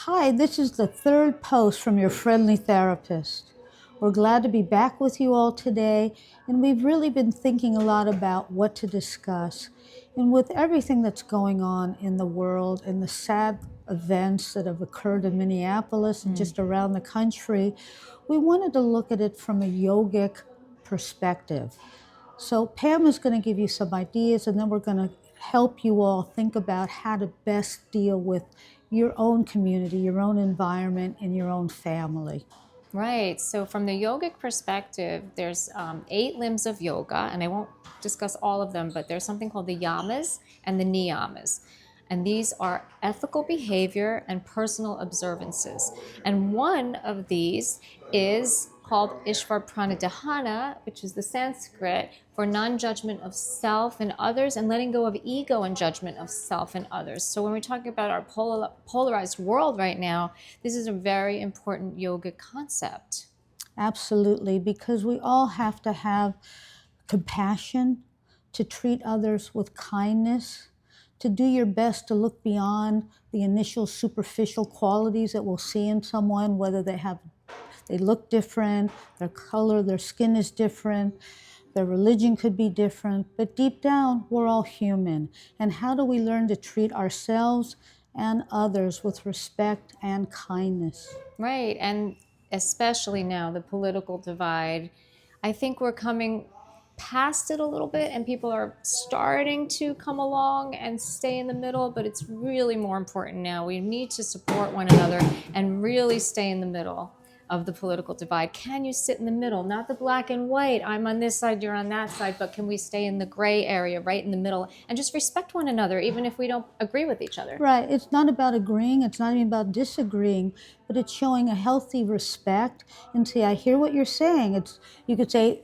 Hi, this is the third post from your friendly therapist. We're glad to be back with you all today, and we've really been thinking a lot about what to discuss. And with everything that's going on in the world and the sad events that have occurred in Minneapolis and just around the country, we wanted to look at it from a yogic perspective. So Pam is going to give you some ideas, and then we're going to help you all think about how to best deal with your own community, your own environment, and your own family. Right. So from the yogic perspective, there's 8 limbs of yoga, and I won't discuss all of them, but there's something called the yamas and the niyamas. And these are ethical behavior and personal observances. And one of these is called Ishvar Pranadhana, which is the Sanskrit for non-judgment of self and others and letting go of ego and judgment of self and others. So when we're talking about our polarized world right now, this is a very important yoga concept. Absolutely, because we all have to have compassion, to treat others with kindness, to do your best to look beyond the initial superficial qualities that we'll see in someone, whether they look different, their color, their skin is different, their religion could be different, but deep down, we're all human. And how do we learn to treat ourselves and others with respect and kindness? Right. And especially now, the political divide, I think we're coming past it a little bit and people are starting to come along and stay in the middle, but it's really more important now. We need to support one another and really stay in the middle of the political divide. Can you sit in the middle? Not the black and white, I'm on this side, you're on that side, but can we stay in the gray area, right in the middle, and just respect one another, even if we don't agree with each other? Right. It's not about agreeing. It's not even about disagreeing, but it's showing a healthy respect and say, I hear what you're saying. You could say,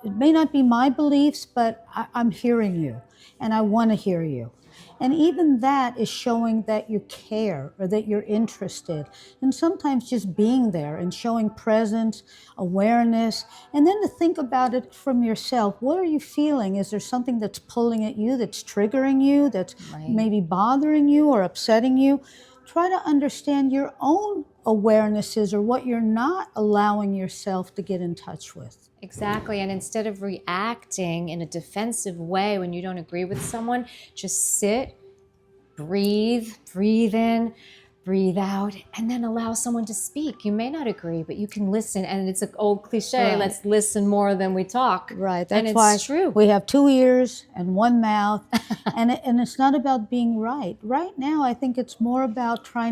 it may not be my beliefs, but I'm hearing you and I want to hear you. And even that is showing that you care or that you're interested. And sometimes just being there and showing presence, awareness, and then to think about it from yourself. What are you feeling? Is there something that's pulling at you, that's triggering you, that's Right. maybe bothering you or upsetting you? Try to understand your own awarenesses or what you're not allowing yourself to get in touch with. Exactly. And instead of reacting in a defensive way when you don't agree with someone, just sit, breathe in, breathe out, and then allow someone to speak. You may not agree, but you can listen. And it's an old cliche, Right. let's listen more than we talk. Right. And That's it's why true. we have 2 ears and one mouth. And it's not about being right. Right now, I think it's more about trying to